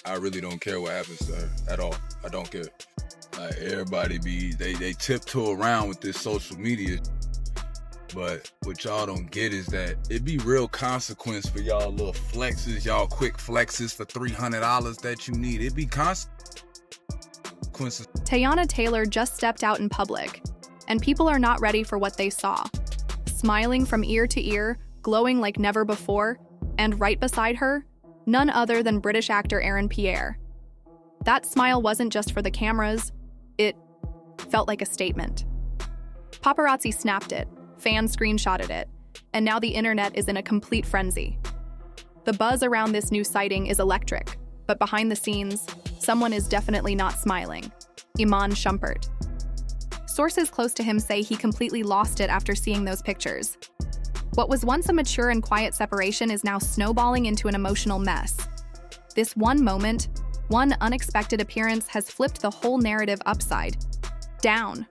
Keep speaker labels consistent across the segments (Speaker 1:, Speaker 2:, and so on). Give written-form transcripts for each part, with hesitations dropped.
Speaker 1: I really don't care what happens to her at all. I don't care. Like, everybody they tiptoe around with this social media. But what y'all don't get is that it be real consequence for y'all little flexes, y'all quick flexes for $300 that you need. It be consequences.
Speaker 2: Teyana Taylor just stepped out in public, and people are not ready for what they saw. Smiling from ear to ear, glowing like never before, and right beside her, none other than British actor Aaron Pierre. That smile wasn't just for the cameras, it felt like a statement. Paparazzi snapped it, fans screenshotted it, and now the internet is in a complete frenzy. The buzz around this new sighting is electric, but behind the scenes, someone is definitely not smiling. Iman Shumpert. Sources close to him say he completely lost it after seeing those pictures. What was once a mature and quiet separation is now snowballing into an emotional mess. This one moment, one unexpected appearance has flipped the whole narrative upside down.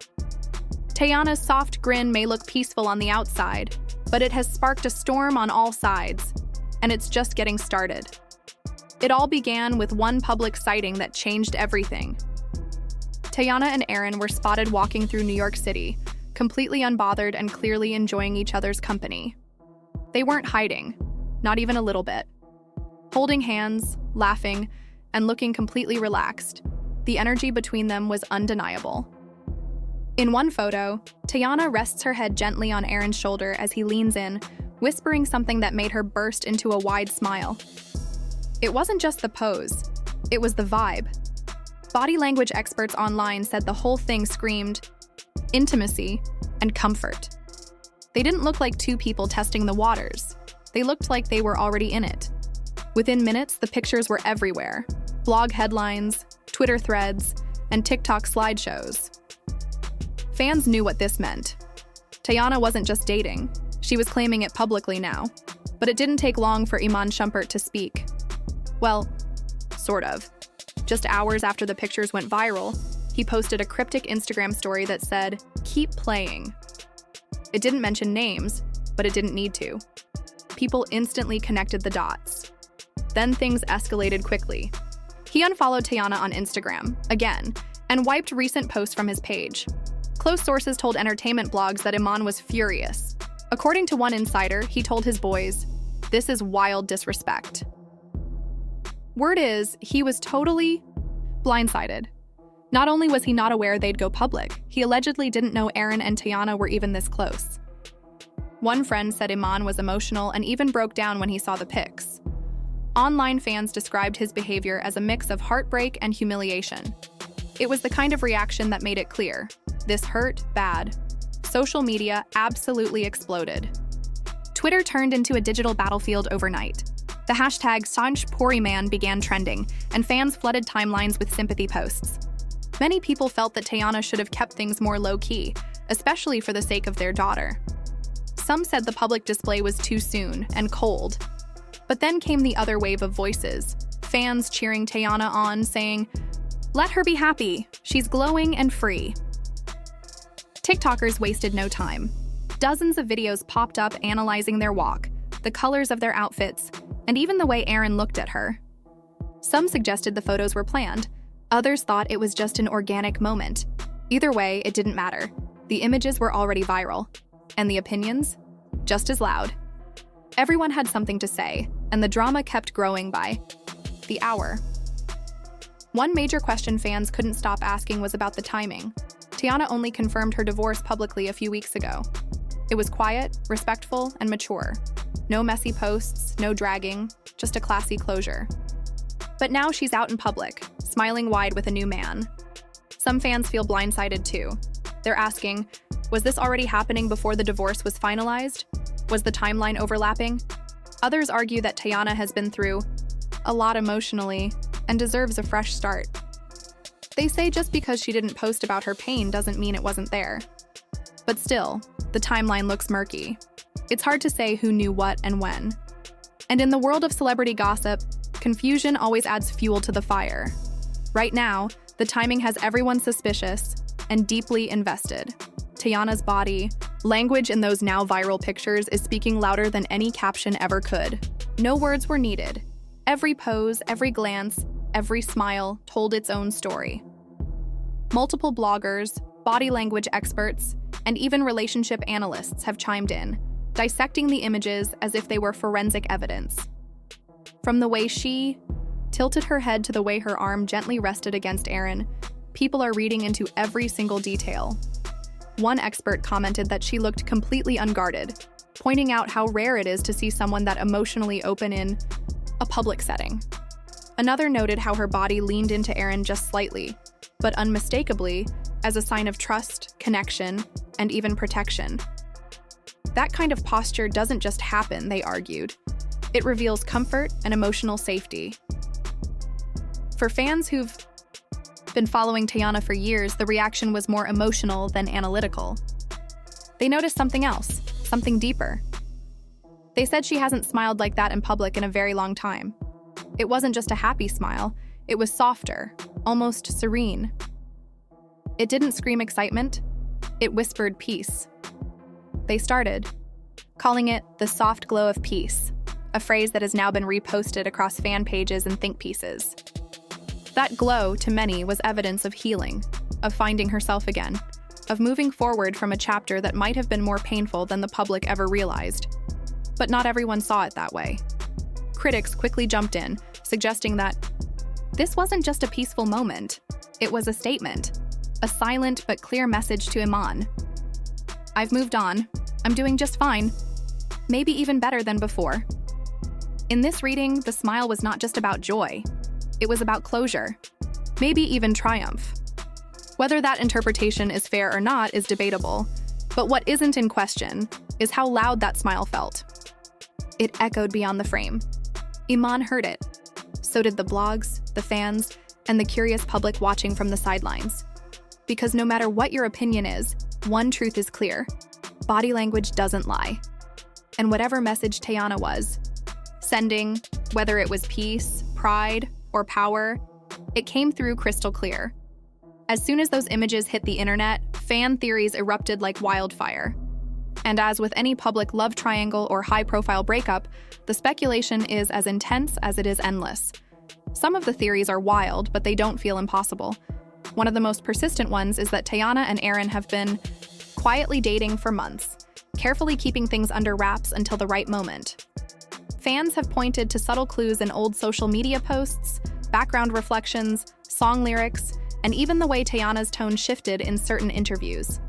Speaker 2: Teyana's soft grin may look peaceful on the outside, but it has sparked a storm on all sides, and it's just getting started. It all began with one public sighting that changed everything. Teyana and Aaron were spotted walking through New York City, completely unbothered and clearly enjoying each other's company. They weren't hiding, not even a little bit. Holding hands, laughing, and looking completely relaxed, the energy between them was undeniable. In one photo, Teyana rests her head gently on Aaron's shoulder as he leans in, whispering something that made her burst into a wide smile. It wasn't just the pose, it was the vibe. Body language experts online said the whole thing screamed intimacy and comfort. They didn't look like two people testing the waters. They looked like they were already in it. Within minutes, the pictures were everywhere. Blog headlines, Twitter threads, and TikTok slideshows. Fans knew what this meant. Teyana wasn't just dating, she was claiming it publicly now. But it didn't take long for Iman Shumpert to speak. Well, sort of. Just hours after the pictures went viral, he posted a cryptic Instagram story that said, "Keep playing." It didn't mention names, but it didn't need to. People instantly connected the dots. Then things escalated quickly. He unfollowed Teyana on Instagram, again, and wiped recent posts from his page. Close sources told entertainment blogs that Iman was furious. According to one insider, he told his boys, "This is wild disrespect." Word is, he was totally blindsided. Not only was he not aware they'd go public, he allegedly didn't know Aaron and Teyana were even this close. One friend said Iman was emotional and even broke down when he saw the pics. Online fans described his behavior as a mix of heartbreak and humiliation. It was the kind of reaction that made it clear. This hurt bad. Social media absolutely exploded. Twitter turned into a digital battlefield overnight. The hashtag #SanjPoriman began trending, and fans flooded timelines with sympathy posts. Many people felt that Teyana should have kept things more low-key, especially for the sake of their daughter. Some said the public display was too soon and cold. But then came the other wave of voices, fans cheering Teyana on, saying, "Let her be happy, she's glowing and free." TikTokers wasted no time. Dozens of videos popped up analyzing their walk, the colors of their outfits, and even the way Aaron looked at her. Some suggested the photos were planned. Others thought it was just an organic moment. Either way, it didn't matter. The images were already viral, and the opinions? Just as loud. Everyone had something to say, and the drama kept growing by the hour. One major question fans couldn't stop asking was about the timing. Teyana only confirmed her divorce publicly a few weeks ago. It was quiet, respectful, and mature. No messy posts, no dragging, just a classy closure. But now she's out in public, smiling wide with a new man. Some fans feel blindsided too. They're asking, was this already happening before the divorce was finalized? Was the timeline overlapping? Others argue that Teyana has been through a lot emotionally and deserves a fresh start. They say just because she didn't post about her pain doesn't mean it wasn't there. But still, the timeline looks murky. It's hard to say who knew what and when. And in the world of celebrity gossip, confusion always adds fuel to the fire. Right now, the timing has everyone suspicious and deeply invested. Teyana's body, language in those now viral pictures is speaking louder than any caption ever could. No words were needed. Every pose, every glance, every smile told its own story. Multiple bloggers, body language experts, and even relationship analysts have chimed in, dissecting the images as if they were forensic evidence. From the way she tilted her head to the way her arm gently rested against Aaron, people are reading into every single detail. One expert commented that she looked completely unguarded, pointing out how rare it is to see someone that emotionally open in a public setting. Another noted how her body leaned into Aaron just slightly, but unmistakably as a sign of trust, connection, and even protection. That kind of posture doesn't just happen, they argued. It reveals comfort and emotional safety. For fans who've been following Teyana for years, the reaction was more emotional than analytical. They noticed something else, something deeper. They said she hasn't smiled like that in public in a very long time. It wasn't just a happy smile, it was softer, almost serene. It didn't scream excitement, it whispered peace. They started calling it the soft glow of peace, a phrase that has now been reposted across fan pages and think pieces. That glow, to many, was evidence of healing, of finding herself again, of moving forward from a chapter that might have been more painful than the public ever realized. But not everyone saw it that way. Critics quickly jumped in, suggesting that this wasn't just a peaceful moment, it was a statement, a silent but clear message to Iman. I've moved on, I'm doing just fine, maybe even better than before. In this reading, the smile was not just about joy, it was about closure, maybe even triumph. Whether that interpretation is fair or not is debatable, but what isn't in question is how loud that smile felt. It echoed beyond the frame. Iman heard it. So did the blogs, the fans, and the curious public watching from the sidelines. Because no matter what your opinion is, one truth is clear. Body language doesn't lie. And whatever message Teyana was sending, whether it was peace, pride, or power, it came through crystal clear. As soon as those images hit the internet, fan theories erupted like wildfire. And as with any public love triangle or high-profile breakup, the speculation is as intense as it is endless. Some of the theories are wild, but they don't feel impossible. One of the most persistent ones is that Teyana and Aaron have been quietly dating for months, carefully keeping things under wraps until the right moment. Fans have pointed to subtle clues in old social media posts, background reflections, song lyrics, and even the way Teyana's tone shifted in certain interviews.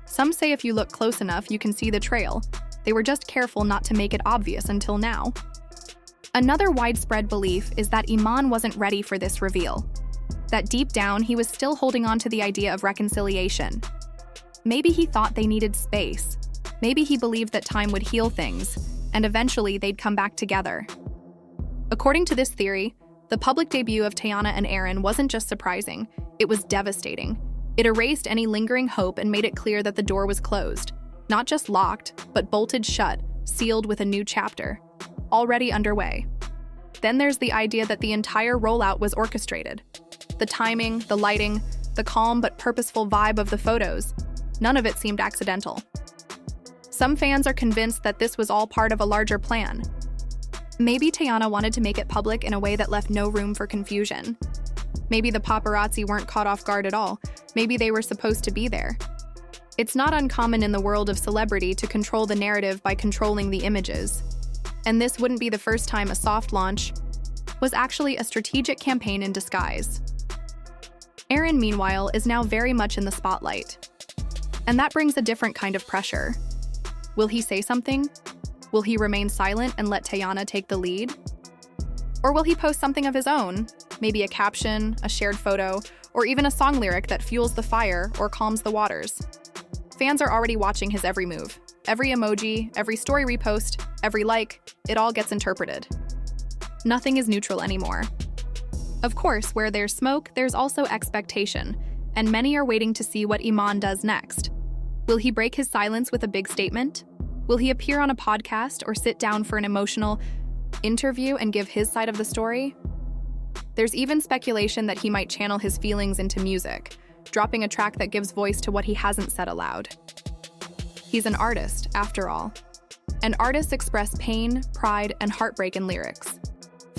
Speaker 2: Some say if you look close enough, you can see the trail. They were just careful not to make it obvious until now. Another widespread belief is that Iman wasn't ready for this reveal. That deep down, he was still holding on to the idea of reconciliation. Maybe he thought they needed space. Maybe he believed that time would heal things, and eventually they'd come back together. According to this theory, the public debut of Teyana and Aaron wasn't just surprising, it was devastating. It erased any lingering hope and made it clear that the door was closed. Not just locked, but bolted shut, sealed with a new chapter. Already underway. Then there's the idea that the entire rollout was orchestrated. The timing, the lighting, the calm but purposeful vibe of the photos, none of it seemed accidental. Some fans are convinced that this was all part of a larger plan. Maybe Teyana wanted to make it public in a way that left no room for confusion. Maybe the paparazzi weren't caught off guard at all. Maybe they were supposed to be there. It's not uncommon in the world of celebrity to control the narrative by controlling the images. And this wouldn't be the first time a soft launch was actually a strategic campaign in disguise. Aaron, meanwhile, is now very much in the spotlight. And that brings a different kind of pressure. Will he say something? Will he remain silent and let Teyana take the lead? Or will he post something of his own? Maybe a caption, a shared photo, or even a song lyric that fuels the fire or calms the waters. Fans are already watching his every move. Every emoji, every story repost, every like, it all gets interpreted. Nothing is neutral anymore. Of course, where there's smoke, there's also expectation, and many are waiting to see what Iman does next. Will he break his silence with a big statement? Will he appear on a podcast or sit down for an emotional interview and give his side of the story? There's even speculation that he might channel his feelings into music, dropping a track that gives voice to what he hasn't said aloud. He's an artist, after all. And artists express pain, pride, and heartbreak in lyrics.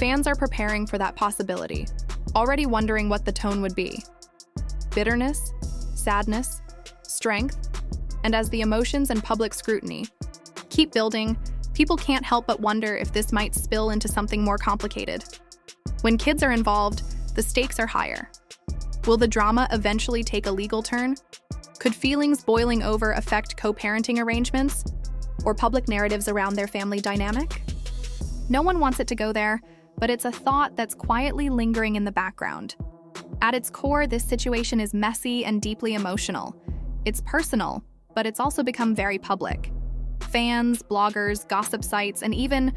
Speaker 2: Fans are preparing for that possibility, already wondering what the tone would be. Bitterness, sadness, strength, and as the emotions and public scrutiny keep building, people can't help but wonder if this might spill into something more complicated. When kids are involved, the stakes are higher. Will the drama eventually take a legal turn? Could feelings boiling over affect co-parenting arrangements or public narratives around their family dynamic? No one wants it to go there, but it's a thought that's quietly lingering in the background. At its core, this situation is messy and deeply emotional. It's personal, but it's also become very public. Fans, bloggers, gossip sites, and even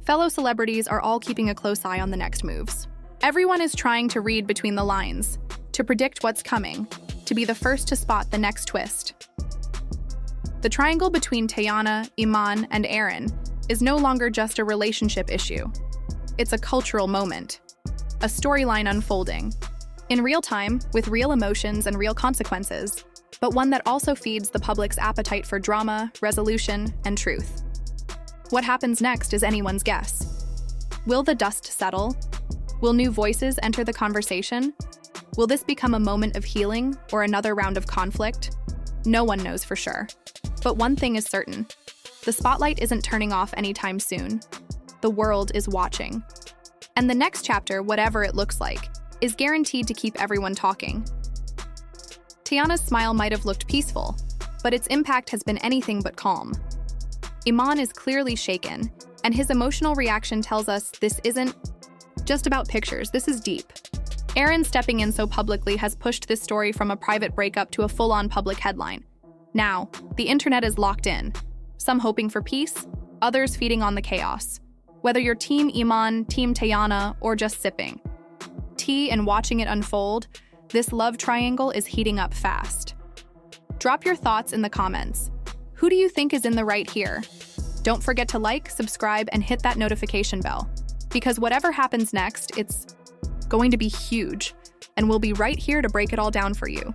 Speaker 2: fellow celebrities are all keeping a close eye on the next moves. Everyone is trying to read between the lines, to predict what's coming, to be the first to spot the next twist. The triangle between Teyana, Iman, and Aaron is no longer just a relationship issue. It's a cultural moment, a storyline unfolding, in real time, with real emotions and real consequences, but one that also feeds the public's appetite for drama, resolution, and truth. What happens next is anyone's guess. Will the dust settle? Will new voices enter the conversation? Will this become a moment of healing or another round of conflict? No one knows for sure. But one thing is certain. The spotlight isn't turning off anytime soon. The world is watching. And the next chapter, whatever it looks like, is guaranteed to keep everyone talking. Teyana's smile might have looked peaceful, but its impact has been anything but calm. Iman is clearly shaken, and his emotional reaction tells us this isn't just about pictures, this is deep. Aaron stepping in so publicly has pushed this story from a private breakup to a full-on public headline. Now, the internet is locked in, some hoping for peace, others feeding on the chaos. Whether you're Team Iman, Team Teyana, or just sipping tea and watching it unfold, this love triangle is heating up fast. Drop your thoughts in the comments. Who do you think is in the right here? Don't forget to like, subscribe, and hit that notification bell, because whatever happens next, it's going to be huge, and we'll be right here to break it all down for you.